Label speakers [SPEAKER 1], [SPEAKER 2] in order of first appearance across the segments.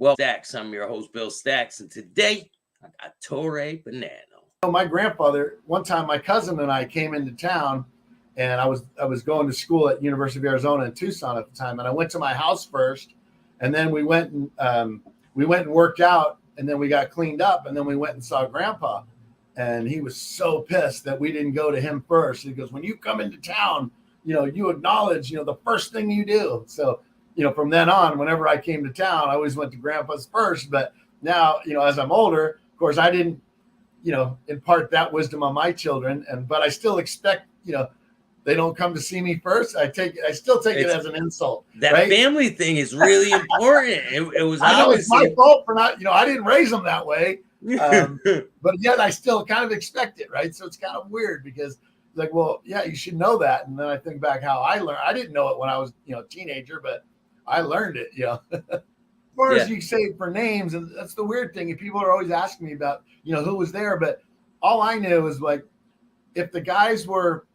[SPEAKER 1] Well, Staxx, I'm your host, Bill Staxx, and today I got Torrey Bonanno.
[SPEAKER 2] My grandfather, one time my cousin and I came into town, and I was going to school at University of Arizona in Tucson at the time, and I went to my house first, and then we went and worked out, and then we got cleaned up, and then we went and saw Grandpa, and he was so pissed that we didn't go to him first. He goes, "When you come into town, you acknowledge, the first thing you do." So, from then on, whenever I came to town, I always went to Grandpa's first. But now, as I'm older, of course, I didn't, impart that wisdom on my children, but I still expect, they don't come to see me first. I still take it as an insult.
[SPEAKER 1] That
[SPEAKER 2] right?
[SPEAKER 1] family thing is really important. It was
[SPEAKER 2] I know
[SPEAKER 1] always
[SPEAKER 2] it's my fault for not, I didn't raise them that way. But yet I still kind of expect it, right? So it's kind of weird because like, well, yeah, you should know that. And then I think back how I learned. I didn't know it when I was, a teenager, but I learned it, As far as you say for names, and that's the weird thing. And people are always asking me about, who was there, but all I knew was like, if the guys were,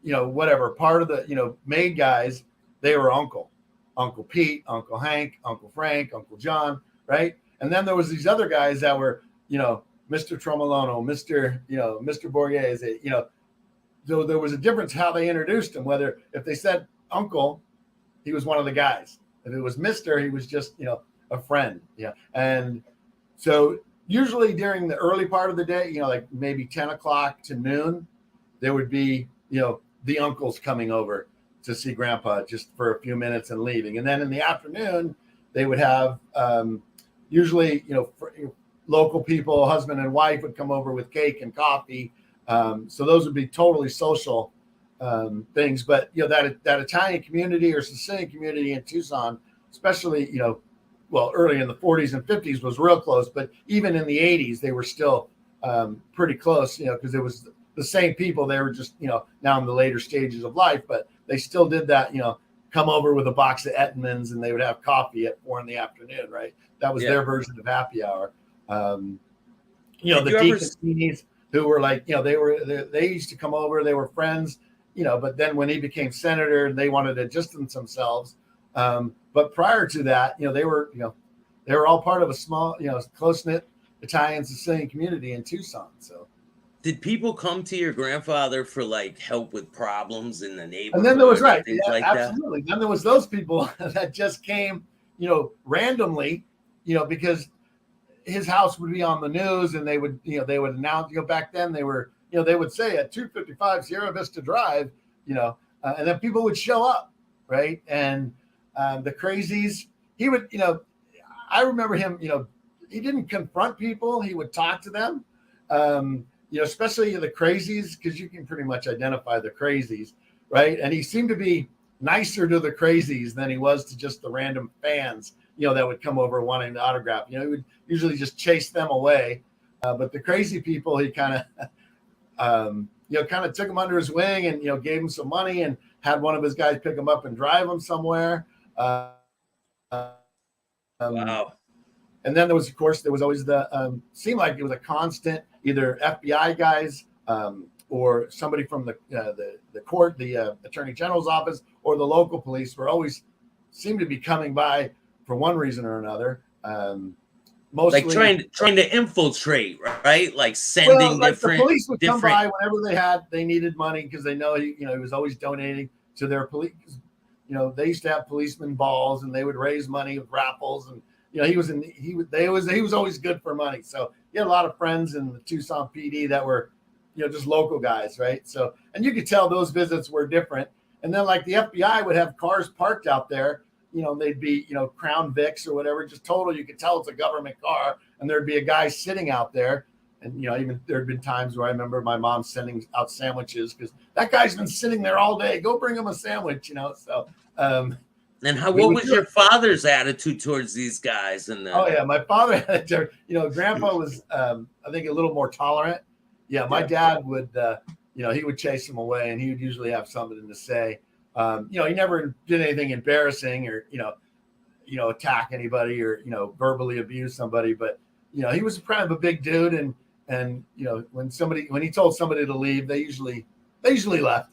[SPEAKER 2] whatever part of the, maid guys, they were Uncle Pete, Uncle Hank, Uncle Frank, Uncle John, right? And then there was these other guys that were, Mr. Tromolono, Mr. Borghese, so there was a difference how they introduced him, whether if they said Uncle, he was one of the guys. If it was Mr., he was just, a friend. Yeah. And so usually during the early part of the day, like maybe 10 o'clock to noon, there would be, the uncles coming over to see Grandpa just for a few minutes and leaving. And then in the afternoon, they would have usually, local people, husband and wife would come over with cake and coffee. So those would be totally social things. But, that Italian community or Sicilian community in Tucson, especially, early in the 40s and 50s was real close. But even in the 80s, they were still pretty close, because it was the same people. They were just, now in the later stages of life, but they still did that, come over with a box of Etmans and they would have coffee at 4 p.m, right? That was their version of happy hour. The Deacons who were like, they used to come over, they were friends, but then when he became senator, they wanted to distance themselves. But prior to that, they were all part of a small, close-knit Italian Sicilian community in Tucson. So
[SPEAKER 1] did people come to your grandfather for like help with problems in the neighborhood?
[SPEAKER 2] And then there was
[SPEAKER 1] absolutely.
[SPEAKER 2] Then there was those people that just came, randomly, because his house would be on the news and they would announce, back then they were, they would say at 255 Sierra Vista Drive, and then people would show up, right? And the crazies, he would, I remember him, he didn't confront people. He would talk to them, especially the crazies, because you can pretty much identify the crazies, right? And he seemed to be nicer to the crazies than he was to just the random fans, that would come over wanting to autograph. He would usually just chase them away. But the crazy people, he kind of, took them under his wing and, gave him some money and had one of his guys pick him up and drive him somewhere.
[SPEAKER 1] Wow.
[SPEAKER 2] And then there was always the, seemed like it was a constant, either FBI guys or somebody from the court, the attorney general's office, or the local police were always seemed to be coming by for one reason or another. Mostly
[SPEAKER 1] like trying to infiltrate, right? Like sending different.
[SPEAKER 2] The police would come by whenever they needed money because they know he was always donating to their police. They used to have policeman balls and they would raise money with raffles, and he was always good for money. So he had a lot of friends in the Tucson PD that were just local guys, right? So, and you could tell those visits were different. And then like the FBI would have cars parked out there. They'd be, Crown Vics or whatever, just total. You could tell it's a government car, and there'd be a guy sitting out there. And, even there'd been times where I remember my mom sending out sandwiches because that guy's been sitting there all day. Go bring him a sandwich, So,
[SPEAKER 1] and what was your father's attitude towards these guys?
[SPEAKER 2] Oh yeah, my father had, Grandpa was, I think, a little more tolerant. Yeah, my dad would, he would chase him away, and he would usually have something to say. He never did anything embarrassing or, attack anybody or, verbally abuse somebody. But, he was kind of a big dude. And when he told somebody to leave, they usually left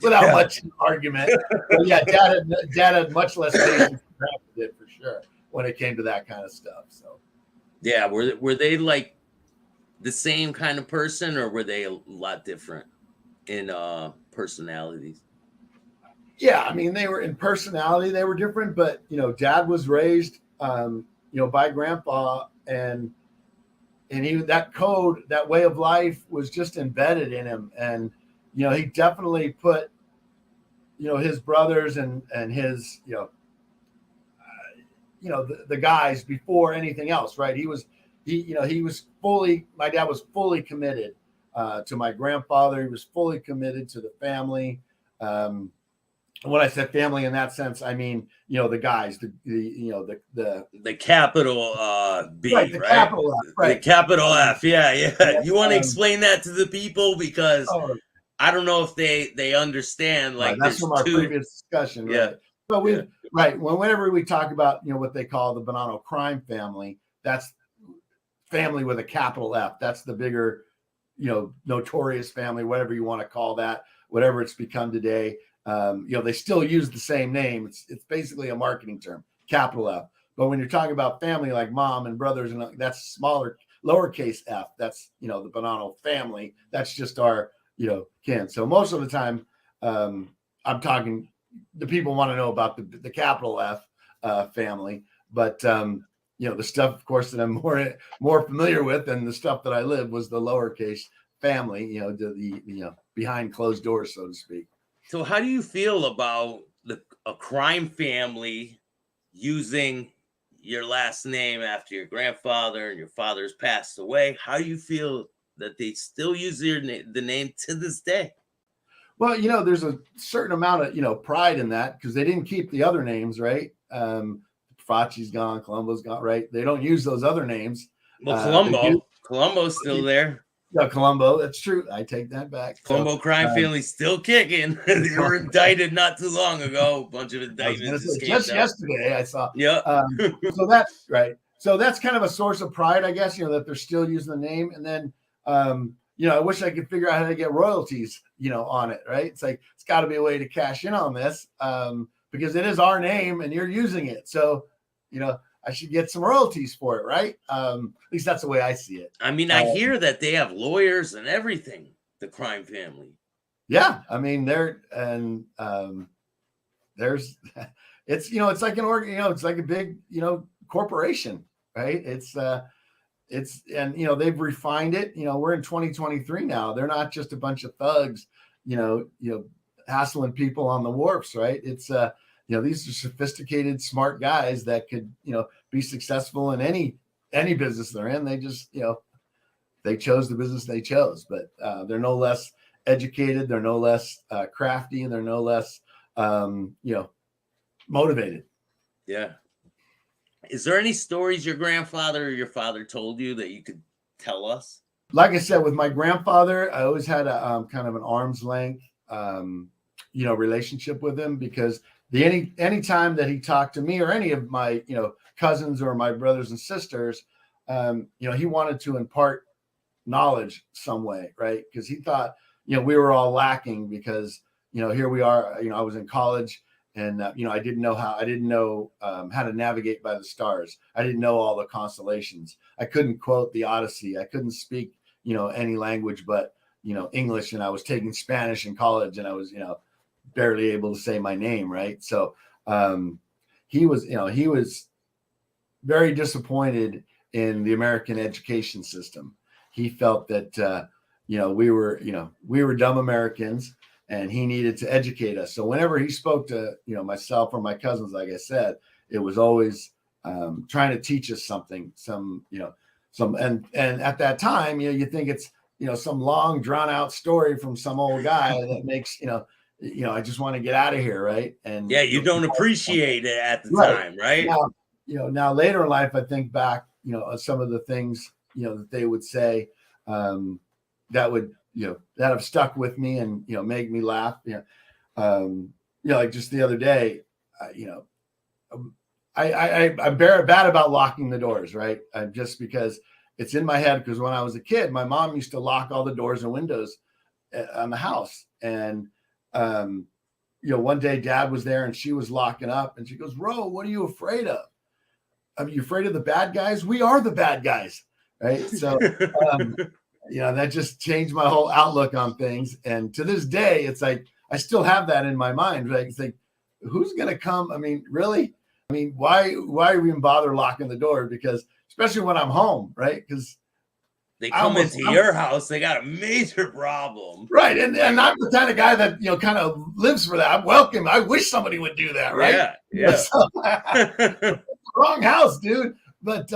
[SPEAKER 2] without much argument. But yeah, dad had much less patience than Grandpa did for sure. when it came to that kind of stuff. So
[SPEAKER 1] Yeah, were they like the same kind of person, or were they a lot different in personalities?
[SPEAKER 2] yeah, I mean, they were in personality, they were different, but Dad was raised, by Grandpa, and he that code, that way of life was just embedded in him, and he definitely put his brothers and his the guys before anything else, right? He was fully, my dad was fully committed to my grandfather. He was fully committed to the family. When I said family in that sense, I mean, the guys,
[SPEAKER 1] The capital
[SPEAKER 2] right,
[SPEAKER 1] B,
[SPEAKER 2] the
[SPEAKER 1] right?
[SPEAKER 2] capital F,
[SPEAKER 1] The
[SPEAKER 2] right.
[SPEAKER 1] capital F. Yeah, yeah. You want to
[SPEAKER 2] Um,
[SPEAKER 1] explain that to the people, because
[SPEAKER 2] oh,
[SPEAKER 1] I don't know if they understand.
[SPEAKER 2] right.
[SPEAKER 1] Like,
[SPEAKER 2] That's
[SPEAKER 1] there's
[SPEAKER 2] from our
[SPEAKER 1] two.
[SPEAKER 2] previous discussion,
[SPEAKER 1] Yeah,
[SPEAKER 2] right? But
[SPEAKER 1] yeah.
[SPEAKER 2] right. Whenever we talk about, what they call the Bonanno crime family, that's family with a capital F. That's the bigger, notorious family, whatever you want to call that, whatever it's become today. They still use the same name. It's basically a marketing term, capital F. But when you're talking about family like mom and brothers, and that's smaller, lowercase f, that's, the Bonanno family. That's just our, kin. So most of the time, I'm talking, the people want to know about the capital F family. But, the stuff, of course, that I'm more familiar with, and the stuff that I lived, was the lowercase family, the behind closed doors, so to speak.
[SPEAKER 1] So, how do you feel about a crime family using your last name after your grandfather and your father's passed away? How do you feel that they still use the name to this day?
[SPEAKER 2] Well, there's a certain amount of, pride in that, because they didn't keep the other names, right? Facci's gone, Colombo's gone, right? They don't use those other names.
[SPEAKER 1] Well,
[SPEAKER 2] They do.
[SPEAKER 1] Colombo's still there.
[SPEAKER 2] Yeah, Colombo. That's true. I take that back. So
[SPEAKER 1] Colombo crime
[SPEAKER 2] um,
[SPEAKER 1] family's still kicking. They were indicted not too long ago. A bunch of
[SPEAKER 2] I was going
[SPEAKER 1] indictments
[SPEAKER 2] to say
[SPEAKER 1] just came
[SPEAKER 2] just
[SPEAKER 1] down.
[SPEAKER 2] yesterday I saw.
[SPEAKER 1] Yep.
[SPEAKER 2] So that's right. So that's kind of a source of pride, I guess. That they're still using the name, and then I wish I could figure out how to get royalties, on it. Right? It's like it's got to be a way to cash in on this, because it is our name and you're using it. So I should get some royalties for it, right? At least that's the way I see it.
[SPEAKER 1] I mean, I hear that they have lawyers and everything, the crime family.
[SPEAKER 2] Yeah, I mean, there's it's like an org, it's like a big, corporation, right? It's and they've refined it. We're in 2023 now. They're not just a bunch of thugs, hassling people on the wharfs, right? It's these are sophisticated, smart guys that could, be successful in any business they're in. They just, they chose the business they chose, but they're no less educated. They're no less crafty, and they're no less, motivated.
[SPEAKER 1] Yeah. Is there any stories your grandfather or your father told you that you could tell us?
[SPEAKER 2] Like I said, with my grandfather, I always had a kind of an arm's length, relationship with him, because any time that he talked to me or any of my, cousins or my brothers and sisters, he wanted to impart knowledge some way, right? Because he thought, we were all lacking, because, here we are, I was in college, and, I didn't know how to navigate by the stars. I didn't know all the constellations. I couldn't quote the Odyssey. I couldn't speak, any language but, English, and I was taking Spanish in college, and I was, barely able to say my name. Right. So, he was very disappointed in the American education system. He felt that, we were dumb Americans, and he needed to educate us. So whenever he spoke to, myself or my cousins, like I said, it was always trying to teach us something, and at that time, you think it's, some long drawn out story from some old guy that makes, I just want to get out of here. Right. And
[SPEAKER 1] Yeah, you don't appreciate it at the
[SPEAKER 2] right
[SPEAKER 1] time, right?
[SPEAKER 2] now, now later in life, I think back, some of the things, that they would say, that would, that have stuck with me and, make me laugh. Like just the other day, I'm very bad about locking the doors, right? Just because it's in my head, because when I was a kid, my mom used to lock all the doors and windows on the house. And, one day Dad was there and she was locking up, and she goes, "Ro, what are you afraid of?" I mean, you afraid of the bad guys? We are the bad guys, right? So, um, that just changed my whole outlook on things. And to this day, it's like I still have that in my mind. Like, it's like, who's going to come? I mean, really? I mean, why even bother locking the door? Because especially when I'm home, right? Because
[SPEAKER 1] they come into your house, they got a major problem.
[SPEAKER 2] Right. And I'm the kind of guy that, kind of lives for that. I'm welcome. I wish somebody would do that, right?
[SPEAKER 1] Yeah.
[SPEAKER 2] So, wrong house, dude. But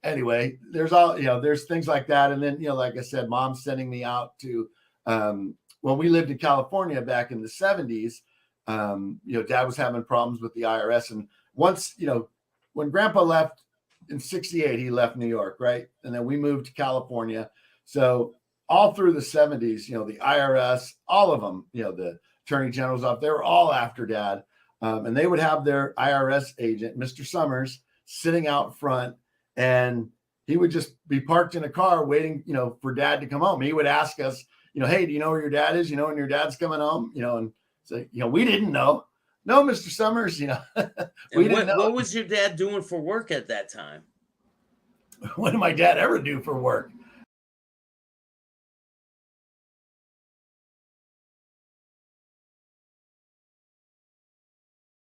[SPEAKER 2] anyway, there's things like that. And then, like I said, mom's sending me out to, when we lived in California back in the 70s, dad was having problems with the IRS. And once, when grandpa left in 68, he left New York, right? And then we moved to California. So all through the 70s, the IRS, all of them, the attorney general's off, they were all after dad. And they would have their IRS agent, Mr. Summers, sitting out front, and he would just be parked in a car waiting, for dad to come home. He would ask us, hey, do you know where your dad is? When your dad's coming home, and so, we didn't know. No, Mr. Summers, we didn't know.
[SPEAKER 1] What was your dad doing for work at that time?
[SPEAKER 2] What did my dad ever do for work?